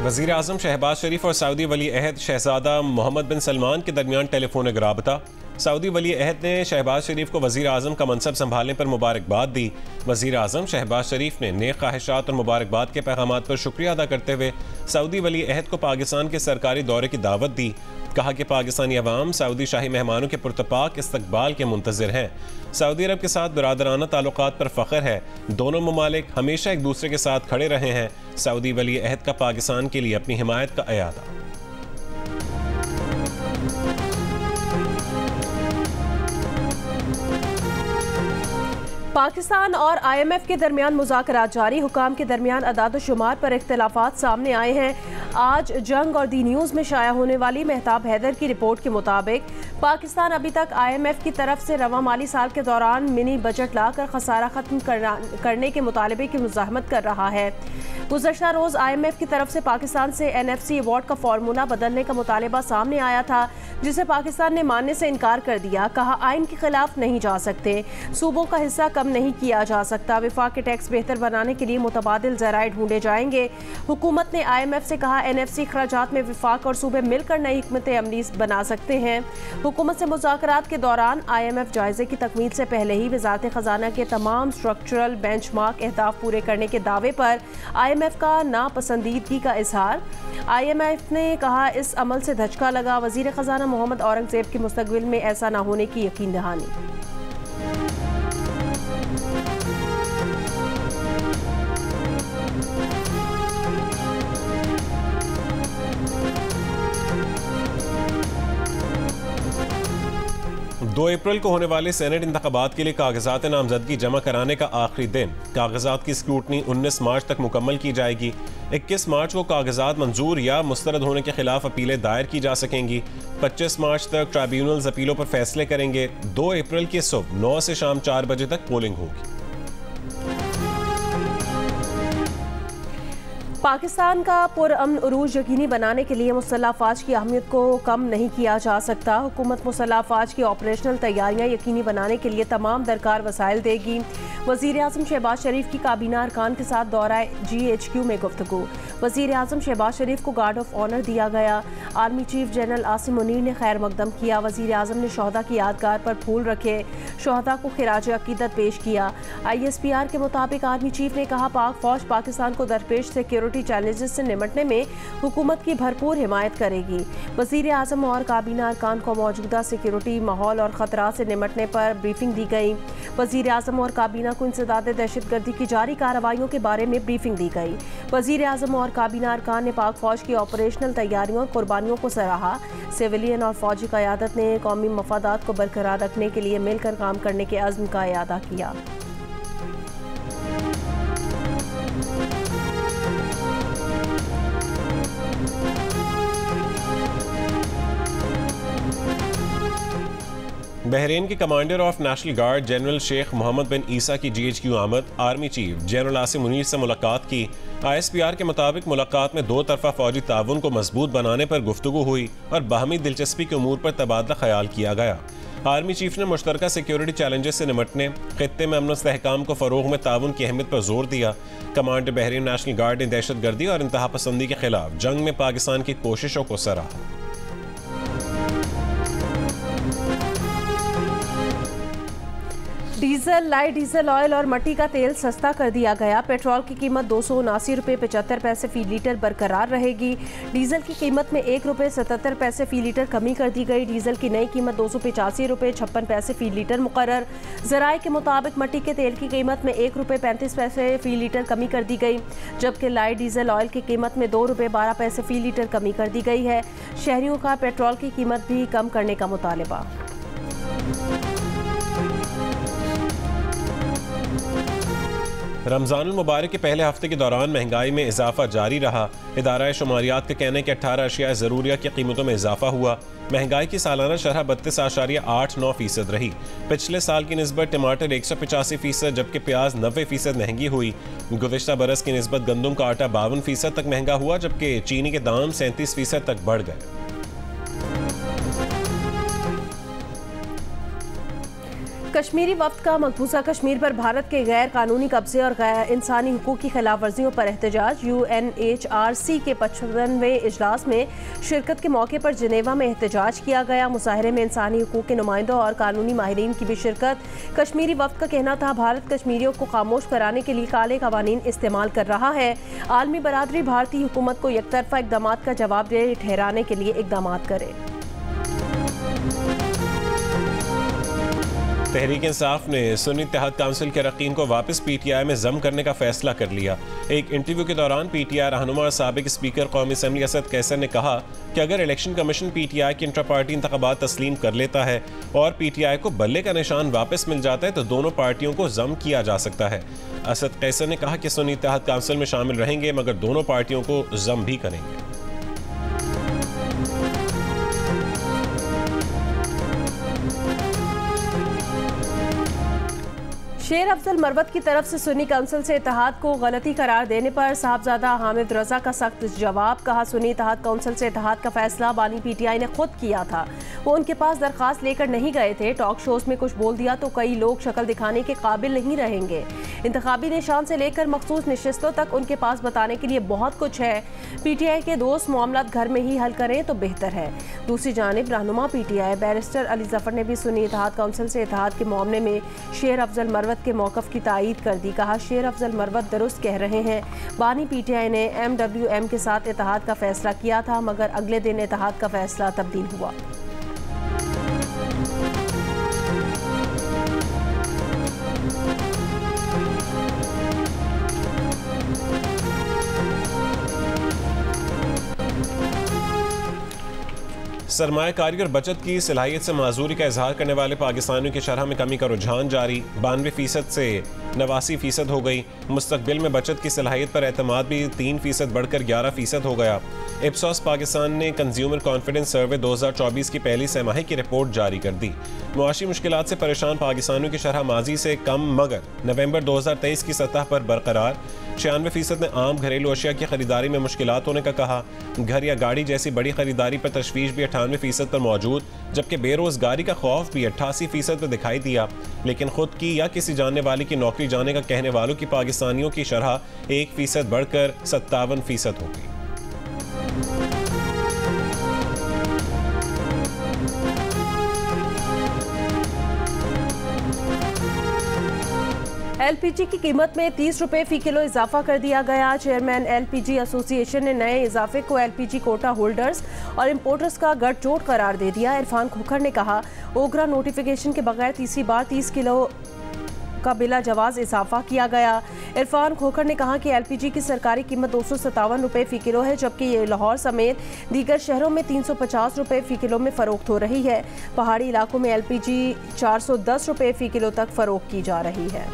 वज़ीर आज़म शहबाज शरीफ और सऊदी वली अहद शहजादा मोहम्मद बिन सलमान के दरमियान टेलीफोनिक राबता। सऊदी वली अहद ने शहबाज शरीफ को वज़ीर आज़म का मनसब संभालने पर मुबारकबाद दी। वज़ीर आज़म शहबाज शरीफ ने नेक ख्वाहिशात और मुबारकबाद के पैगामात पर शुक्रिया अदा करते हुए सऊदी वली अहद को पाकिस्तान के सरकारी दौरे की दावत दी। कहा कि पाकिस्तानी अवाम सऊदी शाही मेहमानों के पुरतपाक इस्तकबाल के मुंतज़िर हैं। सऊदी अरब के साथ बिरादराना ताल्लुकात पर फ़ख्र है। दोनों ममालिक हमेशा एक दूसरे के साथ खड़े रहे हैं। सऊदी वली अहद का पाकिस्तान के लिए अपनी हिमायत का अयादा। पाकिस्तान और IMF के दरमियान मुज़ाकरात जारी। हुकाम के दरमियान अदाद-ओ-शुमार पर इख्तिलाफात सामने आए हैं। आज जंग और दी न्यूज़ में शाया होने वाली मेहताब हैदर की रिपोर्ट के मुताबिक पाकिस्तान अभी तक IMF की तरफ से रवा माली साल के दौरान मिनी बजट लाकर खसारा खत्म करने के मुतालबे की मुज़ाहमत कर रहा है। गुज़श्ता रोज़ IMF की तरफ से पाकिस्तान से NFC अवार्ड का फार्मूला बदलने का मुतालबा सामने आया था, जिसे पाकिस्तान ने मानने से इनकार कर दिया। कहा, आइन के खिलाफ नहीं जा सकते, सूबों का हिस्सा कम नहीं किया जा सकता। विफाक के टैक्स बेहतर बनाने के लिए मुतबादिल ज़राए ढूंढे जाएंगे। हुकूमत ने IMF से कहा, NFC अखराजात में विफाक और सूबे मिलकर नई हिकमत अमली बना सकते हैं। हुकूमत से मुज़ाकरात के दौरान IMF जायजे की तकमील से पहले ही वज़ारत ख़जाना के तमाम स्ट्रक्चरल बेंचमार्क अहदाफ पूरे करने के दावे पर IMF का नापसंदीदगी का इजहार। IMF ने कहा, इस अमल से धचका लगा। वज़ीर ख़जाना मोहम्मद औरंगज़ेब की मुस्तक़बिल में ऐसा न होने की यकीन दहानी। दो अप्रैल को होने वाले सेनेट इंतखाबात के लिए कागजात नामजदगी जमा कराने का आखिरी दिन। कागजात की स्क्रूटनी 19 मार्च तक मुकम्मल की जाएगी। 21 मार्च को कागजात मंजूर या मुस्तरद होने के खिलाफ अपीलें दायर की जा सकेंगी। 25 मार्च तक ट्राइब्यूनल्स अपीलों पर फैसले करेंगे। 2 अप्रैल की सुबह 9 से शाम 4 बजे तक पोलिंग होगी। पाकिस्तान का पुरअमन उरूज यकीनी बनाने के लिए मुसल्लह अफवाज की अहमियत को कम नहीं किया जा सकता। हुकूमत मुसल्लह अफवाज की ऑपरेशनल तैयारियां यकीनी बनाने के लिए तमाम दरकार वसाइल देगी। वज़ीर आज़म शहबाज शरीफ की काबीना अरकान के साथ दौरा GHQ में गुफ्तगू। वज़ीर आज़म शहबाज शरीफ को गार्ड ऑफ ऑनर दिया गया। Army chief general Asim Munir ने खैर मकदम किया। वज़ीर आज़म ने शहदा की यादगार पर फूल रखे, शहदा को खिराज अकीदत पेश किया। ISPR के मुताबिक आर्मी चीफ ने कहा, पाक फौज पाकिस्तान को दरपेश सिक्योरिटी चैलेंजेस से निपटने में हुकूमत की भरपूर हिमायत करेगी। वज़ीर आज़म और काबीना अरकान को मौजूदा सिक्योरिटी माहौल और ख़तरात से निपटने पर ब्रीफिंग दी गई। वज़ीर आज़म और काबीना को इंसदाद दहशतगर्दी की जारी कार्रवाइयों के बारे में ब्रीफिंग दी गई। वज़ीर आज़म और काबीना अरकान ने पाक फौज की ऑपरेशनल तैयारियों और कुर्बानियों को सराहा। सिविलियन और फौजी क़यादत ने कौमी मफादात को बरकरार रखने के लिए मिलकर काम करने के अज़्म का इयादा किया। बहरीन के commander of national guard general Sheikh Mohammed bin Isa की GHQ आमद। Army chief general Asim Munir से मुलाकात की। ISPR के मुताबिक मुलाकात में दो तरफा फौजी ताउन को मजबूत बनाने पर गुफ्तगू हुई और बाहमी दिलचस्पी के उमूर पर तबादला ख्याल किया गया। आर्मी चीफ ने मुश्तरका सिक्योरिटी चैलेंजेस से निपटने, खित्ते में अमन व इस्तेहकाम को फ़रोग में ताउन की अहमियत पर जोर दिया। कमांडर बहरीन नेशनल गार्ड ने दहशतगर्दी और इंतहा पसंदी के खिलाफ जंग में पाकिस्तान की कोशिशों को सराहा। डीजल, लाइट डीजल ऑयल और मट्टी का तेल सस्ता कर दिया गया। पेट्रोल की कीमत 279 रुपये 75 पैसे फी लीटर बरकरार रहेगी। डीजल की कीमत में 1 रुपये 77 पैसे फी लीटर कमी कर दी गई। डीजल की नई कीमत 285 रुपये 56 पैसे फी लीटर मुकर्रर। ज़राए के मुताबिक मट्टी के तेल की कीमत में 1 रुपये 35 पैसे फी लीटर कमी कर दी गई, जबकि लाइट डीजल ऑयल की कीमत में 2 रुपये 12 पैसे फी लीटर कमी कर दी गई है। शहरियों का पेट्रोल की कीमत भी कम करने का मुतालबा। रमज़ानुल मुबारक के पहले हफ्ते के दौरान महंगाई में इजाफा जारी रहा। इदारा शुमारियात का कहना है कि 18 अशिया ज़रूरिया की कीमतों में इजाफा हुआ। महंगाई की सालाना शरह 32.89% रही। पिछले साल की निस्बत टमाटर 185%, जबकि प्याज 90% महंगी हुई। गुज़िश्ता बरस की निस्बत गंदम का आटा 52% तक महंगा हुआ, जबकि चीनी के दाम 37% तक बढ़ गए। कश्मीरी वफ्द का मकबूजा कश्मीर पर भारत के गैर कानूनी कब्जे और गैर इंसानी हुकूक की खिलाफ वर्जियों पर एहतजाज। UNHRC के 55वें इजलास में शिरकत के मौके पर जिनेवा में एहतजाज किया गया। मुजाहरे में इंसानी हुकूक के नुमाइंदों और कानूनी माहिरीन की भी शिरकत। कश्मीरी वफ्द का कहना था भारत कश्मीरियों को खामोश कराने के लिए काले कवानीन इस्तेमाल कर रहा है। आलमी बरादरी भारतीय हुकूमत को एकतरफा इकदाम का जवाब दे ठहराने के लिए इकदाम करे। तहरीक इंसाफ ने सुन्नी इत्तेहाद काउंसिल के अरकान को वापस PTI में जम करने का फैसला कर लिया। एक इंटरव्यू के दौरान PTI रहनुमा और साबिक स्पीकर कौमी असम्बली असद कैसर ने कहा कि अगर इलेक्शन कमीशन PTI के इंट्रा पार्टी इंतखाबात तस्लीम कर लेता है और PTI को बल्ले का निशान वापस मिल जाता है तो दोनों पार्टियों को जम किया जा सकता है। असद कैसर ने कहा कि सुन्नी इत्तेहाद काउंसिल में शामिल रहेंगे मगर दोनों पार्टियों को जम भी करेंगे। शेर अफजल मरवत की तरफ से सुन्नी काउंसिल से इत्तेहाद को गलती करार देने पर साहबजादा हामिद रजा का सख्त जवाब। कहा सुन्नी इत्तेहाद काउंसिल से इत्तेहाद का फैसला बानी PTI ने खुद किया था, वो उनके पास दरखास्त लेकर नहीं गए थे। टॉक शोज में कुछ बोल दिया तो कई लोग शक्ल दिखाने के काबिल नहीं रहेंगे। इंतखाबी निशान से लेकर मखसूस नशिस्तों तक उनके पास बताने के लिए बहुत कुछ है। PTI के दोस्त मामलात घर में ही हल करें तो बेहतर है। दूसरी जानिब रहनुमा PTI बैरिस्टर अली जफर ने भी सुन्नी इत्तेहाद काउंसिल से इत्तेहाद के मामले में शेर अफजल मरवत के मौक़िफ़ की तायीद कर दी। कहा शेर अफजल मरवत दुरुस्त कह रहे हैं। बानी PTI ने MWM के साथ इत्तेहाद का फैसला किया था मगर अगले दिन इत्तेहाद का फैसला तब्दील हुआ। सरमायाकारी और बचत की सलाहियत से माजूरी का इजहार करने वाले पाकिस्तानियों की शरह में कमी का रुझान जारी। 92% से 89% हो गई। मुस्तकबिल में बचत की सलाहियत पर एतमाद भी 3% बढ़कर 11% हो गया। इप्सॉस पाकिस्तान ने कंज्यूमर कॉन्फिडेंस सर्वे 2024 की पहली सहमाही की रिपोर्ट जारी कर दी। मुआशी मुश्किलात से परेशान पाकिस्तानियों की शरह माजी से कम मगर नवंबर 2023 की सतह पर बरकरार। 96% ने आम घरेलू अशिया की खरीदारी में मुश्किलात होने का कहा। घर या गाड़ी जैसी बड़ी खरीदारी पर तशवीश भी 98% पर मौजूद, जबकि बेरोजगारी का खौफ भी 88% पर दिखाई दिया। लेकिन खुद की या किसी जानने वाले की नौकरी जाने का कहने वालों की पाकिस्तानियों की शरह 1% बढ़कर 57% हो गई। LPG की कीमत में 30 रुपए फी किलो इजाफा कर दिया गया। चेयरमैन LPG एसोसिएशन ने नए इजाफे को LPG कोटा होल्डर्स और इंपोर्टर्स का गठजोड़ करार दे दिया। इरफान खोखर ने कहा ओगरा नोटिफिकेशन के बगैर तीसरी बार 30 किलो का बिला जवाज इजाफा किया गया। इरफान खोखर ने कहा कि LPG की सरकारी कीमत 257 रुपए फी किलो है, जबकि ये लाहौर समेत दीगर शहरों में 350 रुपए फी किलो में फरोख्त हो रही है। पहाड़ी इलाकों में LPG 410 रुपए फी किलो तक फरोख्त की जा रही है।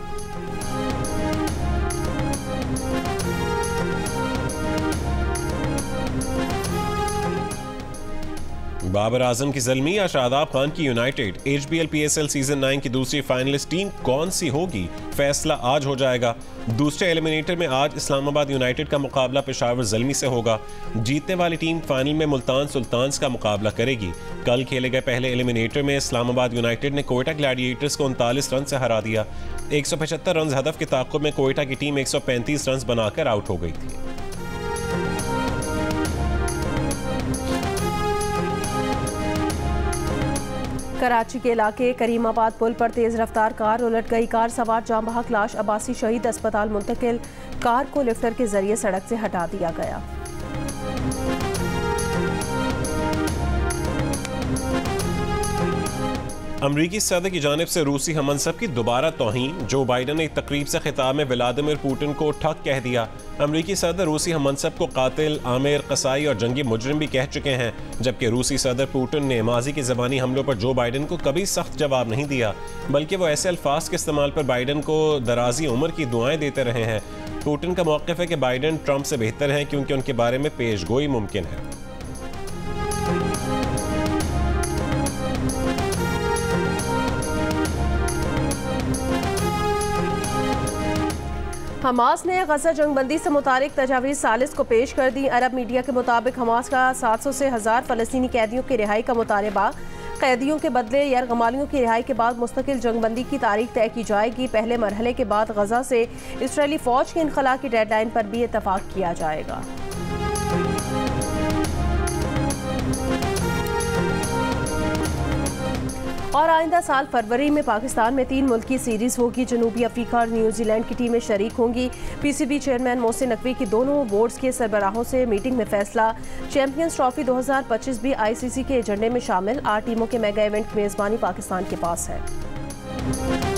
बाबर आजम की ज़ल्मी या शादाब खान की यूनाइटेड। HBL PSL सीजन 9 की दूसरी फाइनलिस्ट टीम कौन सी होगी, फैसला आज हो जाएगा। दूसरे एलिमिनेटर में आज इस्लामाबाद यूनाइटेड का मुकाबला पेशावर ज़ल्मी से होगा। जीतने वाली टीम फाइनल में मुल्तान सुल्तान्स का मुकाबला करेगी। कल खेले गए पहले एलिमिनेटर में इस्लामाबाद यूनाइटेड ने कोयटा ग्लैडिएटर्स को 39 रन से हरा दिया। 175 रन हदफ के ताक़ुब में कोयटा की टीम 135 रन बनाकर आउट हो गई थी। कराची के इलाके करीमाबाद पुल पर तेज रफ्तार कार उलट गई। कार सवार जाँ बहक लाश अब्बासी शहीद अस्पताल मुंतकिल। कार को लिफ्टर के जरिए सड़क से हटा दिया गया। अमरीकी सदर की जानिब से रूसी हमनसब की दोबारा तौहीन। जो बाइडन ने एक तकरीब से खिताब में व्लादिमीर पुतिन को ठग कह दिया। अमरीकी सदर रूसी हमनसब को कातिल, आमिर, कसाई और जंगी मुजरिम भी कह चुके हैं, जबकि रूसी सदर पुतिन ने माजी के ज़बानी हमलों पर जो बाइडन को कभी सख्त जवाब नहीं दिया, बल्कि वो ऐसे अल्फाज के इस्तेमाल पर बाइडन को दराजी उम्र की दुआएं देते रहे हैं। पुतिन का मौक़िफ़ है कि बाइडन ट्रंप से बेहतर हैं क्योंकि उनके बारे में पेशगोई मुमकिन है। हमास ने गजा जंगबंदी से मुतालिक तजावीज़ सालिस को पेश कर दी। अरब मीडिया के मुताबिक हमास का 700 से 1000 फ़लस्तीनी कैदियों की रिहाई का मुतालबा कैदियों के बदले यरगमालियों की रिहाई के बाद मुस्तकिल जंगबंदी की तारीख तय की जाएगी। पहले मरहले के बाद गजा से इसराइली फौज के इनखला की डेडलाइन पर भी इत्तफाक किया जाएगा। और आइंदा साल फरवरी में पाकिस्तान में 3 मुल्की सीरीज होगी। जनूबी अफ्रीका और न्यूजीलैंड की टीमें शरीक होंगी। पीसीबी चेयरमैन मोहसिन नकवी की दोनों बोर्ड्स के सरबराहों से मीटिंग में फैसला। चैंपियंस ट्रॉफी 2025 भी आईसीसी के एजेंडे में शामिल। 8 टीमों के मेगा इवेंट मेजबानी पाकिस्तान के पास है।